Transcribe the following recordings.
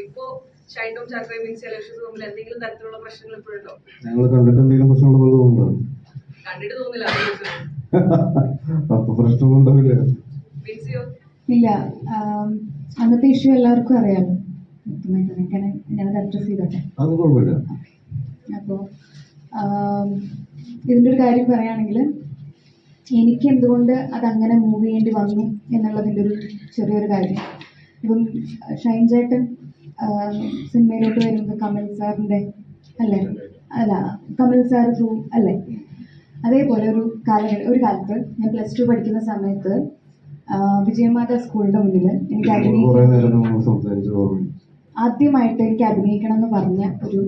ഇപ്പോ ഷൈനും ചാക്കോയും means elections തമ്മിൽ എന്തെങ്കിലും തരത്തിലുള്ള പ്രശ്നങ്ങൾ ഇപ്പോഴുണ്ടോ? ഞങ്ങൾ കണ്ടിട്ട് എന്തെങ്കിലും പ്രശ്നമുള്ള പോലെ തോന്നുന്നുണ്ടോ? കണ്ടിട്ട് തോന്നില്ല. അപ്പൊ പ്രശ്നമുണ്ടാവില്ല. ഇല്ല, അന്നത്തെ ഇഷ്യൂ എല്ലാവർക്കും അറിയാമല്ലോ. ഞാനത് അഡ്രസ് ചെയ്തോട്ടെ. അത് കുഴപ്പമില്ല. അപ്പോൾ ഇതിൻ്റെ ഒരു കാര്യം പറയുകയാണെങ്കിൽ എനിക്ക് എന്തുകൊണ്ട് അതങ്ങനെ മൂവ് ചെയ്യേണ്ടി വന്നു എന്നുള്ളതിൻ്റെ ഒരു ചെറിയൊരു കാര്യം. ഇപ്പം ഷൈൻ ചേട്ടൻ സിനിമയിലോട്ട് വരുന്നത് കമൽ സാറിൻ്റെ അല്ലേ? അല്ല, കമൽ സാർ ത്രൂ അല്ലേ? അതേപോലെ ഒരു കാലത്ത് ഞാൻ +2 പഠിക്കുന്ന സമയത്ത് വിജയമാത സ്കൂളിൻ്റെ മുന്നിൽ എനിക്ക് ആദ്യമായിട്ട് എനിക്ക് അഭിനയിക്കണം എന്ന് പറഞ്ഞ ഒരു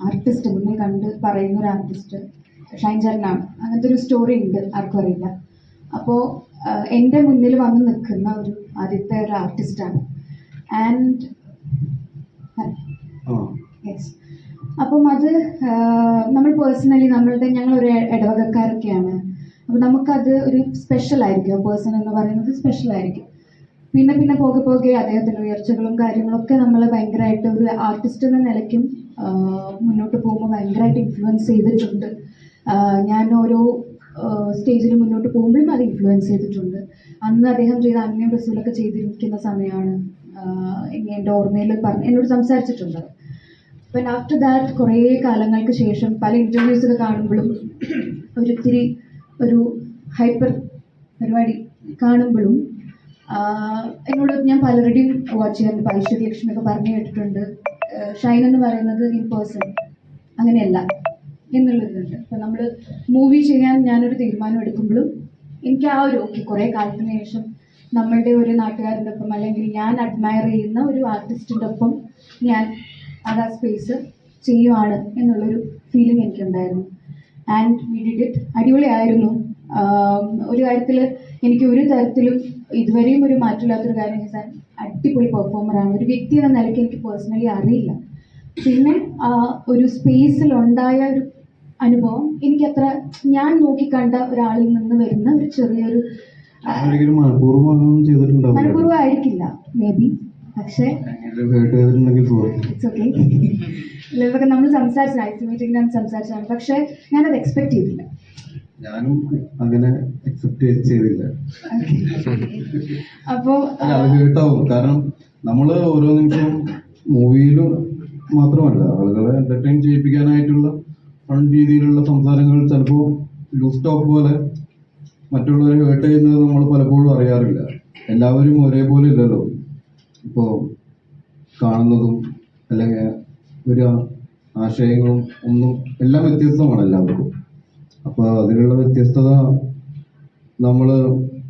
ആർട്ടിസ്റ്റ്, മുന്നിൽ കണ്ട് പറയുന്ന ഒരു ആർട്ടിസ്റ്റ് ഷൈൻ ചേട്ടനാണ്. അങ്ങനത്തെ ഒരു സ്റ്റോറി ഉണ്ട്, ആർക്കും അറിയില്ല. അപ്പോൾ എൻ്റെ മുന്നിൽ വന്ന് നിൽക്കുന്ന ഒരു ആദ്യത്തെ ഒരു ആർട്ടിസ്റ്റാണ്. ആൻഡ് യെസ്, അപ്പം അത് നമ്മൾ പേഴ്സണലി ഞങ്ങളൊരു ഇടവകക്കാരൊക്കെയാണ്. അപ്പോൾ നമുക്കത് ഒരു സ്പെഷ്യൽ ആയിരിക്കും. പേഴ്സൺ എന്ന് പറയുന്നത് സ്പെഷ്യൽ ആയിരിക്കും. പിന്നെ പോകെ അദ്ദേഹത്തിൻ്റെ ഉയർച്ചകളും കാര്യങ്ങളൊക്കെ നമ്മളെ ഭയങ്കരമായിട്ട് ഒരു ആർട്ടിസ്റ്റ് എന്ന നിലയ്ക്കും മുന്നോട്ട് പോകുമ്പോൾ ഭയങ്കരമായിട്ട് ഇൻഫ്ലുവൻസ് ചെയ്തിട്ടുണ്ട്. ഞാൻ ഓരോ സ്റ്റേജിൽ മുന്നോട്ട് പോകുമ്പോഴും അത് ഇൻഫ്ലുവൻസ് ചെയ്തിട്ടുണ്ട്. അന്ന് അദ്ദേഹം ചെയ്ത അന്യം റസൂലൊക്കെ ചെയ്തിരിക്കുന്ന സമയമാണ് എൻ്റെ ഓർമ്മയിൽ എന്നോട് സംസാരിച്ചിട്ടുണ്ട്. അപ്പം ആഫ്റ്റർ ദാറ്റ് കുറേ കാലങ്ങൾക്ക് ശേഷം പല ഇൻ്റർവ്യൂസൊക്കെ കാണുമ്പോഴും ഒരിത്തിരി ഒരു ഹൈപ്പർ പരിപാടി കാണുമ്പോഴും എന്നോട് ഞാൻ പലരുടെയും വാച്ച് ചെയ്യാറുണ്ട്. ഐശ്വര്യ ലക്ഷ്മി ഒക്കെ പറഞ്ഞു കേട്ടിട്ടുണ്ട്, ഷൈൻ എന്ന് പറയുന്നത് ഇൻ പേഴ്സൺ അങ്ങനെയല്ല എന്നുള്ളതുണ്ട്. അപ്പം നമ്മൾ മൂവി ചെയ്യാൻ ഞാനൊരു തീരുമാനം എടുക്കുമ്പോഴും എനിക്ക് ആ ഒരു കുറേ കാലത്തിന് ശേഷം നമ്മളുടെ ഒരു നാട്ടുകാരുടെ ഒപ്പം അല്ലെങ്കിൽ ഞാൻ അഡ്മയർ ചെയ്യുന്ന ഒരു ആർട്ടിസ്റ്റിൻ്റെ ഒപ്പം ഞാൻ അത് ആ സ്പേസ് ചെയ്യുവാണ് എന്നുള്ളൊരു ഫീലിംഗ് എനിക്കുണ്ടായിരുന്നു. And we did it. അടിപൊളിയായിരുന്നു. ഒരു കാര്യത്തിൽ എനിക്ക് ഒരു തരത്തിലും ഇതുവരെയും ഒരു മാറ്റമില്ലാത്തൊരു കാര്യം വെച്ചാൽ അടിപൊളി പെർഫോമറാണ്. ഒരു വ്യക്തി എന്ന നിലയ്ക്ക് എനിക്ക് പേഴ്സണലി അറിയില്ല. പിന്നെ ഒരു സ്പേസിലുണ്ടായ ഒരു അനുഭവം എനിക്കത്ര ഞാൻ നോക്കിക്കണ്ട ഒരാളിൽ നിന്ന് വരുന്ന ഒരു ചെറിയൊരു മനഃപൂർവ്വമായിരിക്കില്ല മേ ബി, പക്ഷേ ഇറ്റ്സ് ഓക്കെ. ഇതൊക്കെ നമ്മൾ സംസാരിച്ചതാണ്, പക്ഷേ ഞാനത് എക്സ്പെക്ട് ചെയ്തില്ല. ഞാനും അങ്ങനെ എക്സെപ്റ്റ് ചെയ്തില്ല. അപ്പോ അത് കേട്ടാവും. കാരണം നമ്മള് ഓരോ നിമിഷവും മൂവിയിലും മാത്രമല്ല ആളുകളെ എന്റർടൈൻ ചെയ്യിപ്പിക്കാനായിട്ടുള്ള ഫൺ രീതിയിലുള്ള സംസാരങ്ങൾ ചിലപ്പോൾ ലൂസ് ടോക്ക് പോലെ മറ്റുള്ളവരെ ഹേർട്ട് ചെയ്യുന്നത് നമ്മൾ പലപ്പോഴും അറിയാറില്ല. എല്ലാവരും ഒരേപോലെ ഇല്ലല്ലോ. ഇപ്പോൾ കാണുന്നതും അല്ലെങ്കിൽ ഒരു ആശയങ്ങളും ഒന്നും എല്ലാം വ്യത്യസ്തമാണ് എല്ലാവർക്കും. അപ്പോൾ അതിലുള്ള വ്യത്യസ്തത നമ്മൾ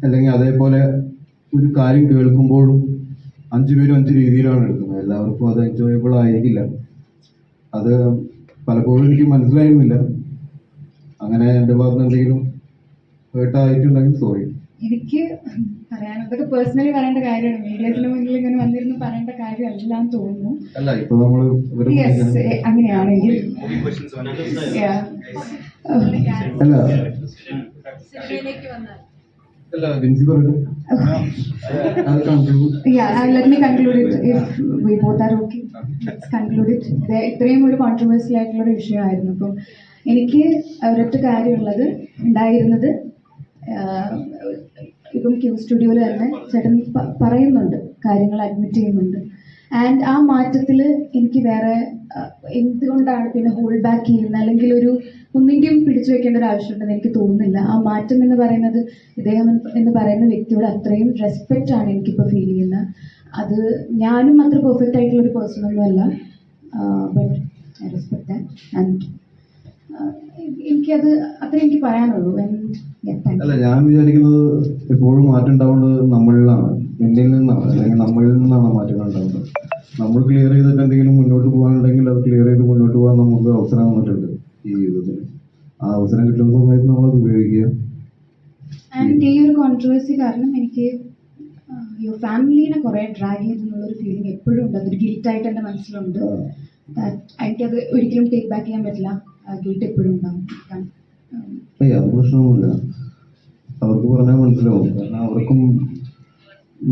അല്ലെങ്കിൽ അതേപോലെ ഒരു കാര്യം കേൾക്കുമ്പോഴും 5 പേരും 5 രീതിയിലാണ് എടുക്കുന്നത്. എല്ലാവർക്കും അത് എൻജോയബിൾ ആയിരിക്കില്ല. അത് പലപ്പോഴും എനിക്ക് മനസ്സിലായിരുന്നില്ല. അങ്ങനെ എൻ്റെ ഭാഗത്ത് എന്തെങ്കിലും ഹേർട്ടായിട്ടുണ്ടെങ്കിൽ സോറി. എനിക്ക് പറയാനതൊക്കെ പേഴ്സണലി പറയേണ്ട കാര്യമാണ്. മീഡിയത്തിന് മുന്നിൽ ഇങ്ങനെ വന്നിരുന്ന് പറയേണ്ട കാര്യമല്ല എന്ന് തോന്നുന്നു. അല്ല, ഇപ്പൊ നമ്മൾ അങ്ങനെയാണെങ്കിൽ let me conclude it if we both are okay. Let's conclude it. ഇത്രയും ഒരു കോൺട്രവേഴ്സ്യൽ ആയിട്ടുള്ള ഒരു വിഷയമായിരുന്നു. അപ്പം എനിക്ക് ഒരൊറ്റ കാര്യമുള്ളത് ഉണ്ടായിരുന്നത്, ഇപ്പം ക്യൂ സ്റ്റുഡിയോയിൽ തന്നെ ചേട്ടൻ പറയുന്നുണ്ട്, കാര്യങ്ങൾ അഡ്മിറ്റ് ചെയ്യുന്നുണ്ട്. ആൻഡ് ആ മാറ്റത്തിൽ എനിക്ക് വേറെ എന്തുകൊണ്ടാണ് പിന്നെ ഹോൾഡ് ബാക്ക് ചെയ്യുന്നത് അല്ലെങ്കിൽ ഒന്നിൻ്റെയും പിടിച്ചു വെക്കേണ്ട ഒരു ആവശ്യമുണ്ടെന്ന് എനിക്ക് തോന്നുന്നില്ല. ആ മാറ്റം എന്ന് പറയുന്നത് ഇദ്ദേഹം എന്ന് പറയുന്ന വ്യക്തിയോട് അത്രയും റെസ്പെക്റ്റ് ആണ് എനിക്കിപ്പോൾ ഫീൽ ചെയ്യുന്നത്. അത് ഞാനും അത്ര പെർഫെക്റ്റ് ആയിട്ടുള്ളൊരു പേഴ്സണൊന്നും അല്ല, but I respect that. And എനിക്കത് അത്ര എനിക്ക് പറയാനുള്ളൂ. അല്ല, ഞാൻ വിചാരിക്കുന്നത് എപ്പോഴും മാറ്റം ഉണ്ടാവേണ്ടത് നമ്മളിലാണ്, എന്നിൽ നിന്നാണ്, അല്ലെങ്കിൽ നമ്മളിൽ നിന്നാണ് മാറ്റങ്ങൾ ഉണ്ടാവേണ്ടത്. നമ്മൾ ക്ലിയർ ചെയ്തിട്ട് എന്തെങ്കിലും മുന്നോട്ട് പോകാനുണ്ടെങ്കിൽ അത് ക്ലിയർ ചെയ്ത് മുന്നോട്ട് പോകാൻ നമുക്ക് അവസരം വന്നിട്ടുണ്ട് ഈ ജീവിതത്തിൽ. ആ അവസരം കിട്ടുന്ന സമയത്ത് നമ്മളത് ഉപയോഗിക്കുക. ആൻഡ് ഈ ഒരു കോൺട്രവേഴ്സി കാരണം എനിക്ക് ഫാമിലീനെ കുറേ ഡ്രാഗ് ചെയ്തെന്നുള്ളൊരു ഫീലിംഗ് എപ്പോഴും ഉണ്ട്. അതൊരു ഗിൽറ്റായിട്ട് എൻ്റെ മനസ്സിലുണ്ട്. എനിക്കത് ഒരിക്കലും ടേക്ക് ബാക്ക് ചെയ്യാൻ പറ്റില്ല. ഗിൽറ്റ് എപ്പോഴും ഉണ്ടാവും. അത് പ്രശ്നമൊന്നുമില്ല, അവർക്ക് പറഞ്ഞാൽ മനസ്സിലാവും. കാരണം അവർക്കും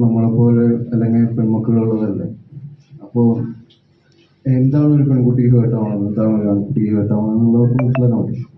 നമ്മളെപ്പോലെ അല്ലെങ്കിൽ പെൺമക്കളുള്ളതല്ലേ. അപ്പോൾ എന്താണ് ഒരു പെൺകുട്ടിക്ക് ഹേർട്ടാവുന്നത്, എന്താണ് ഒരു ആൺകുട്ടിക്ക് ഹേർട്ടാവുന്നത് എന്നുള്ളത് മനസ്സിലാക്കാൻ പറ്റും.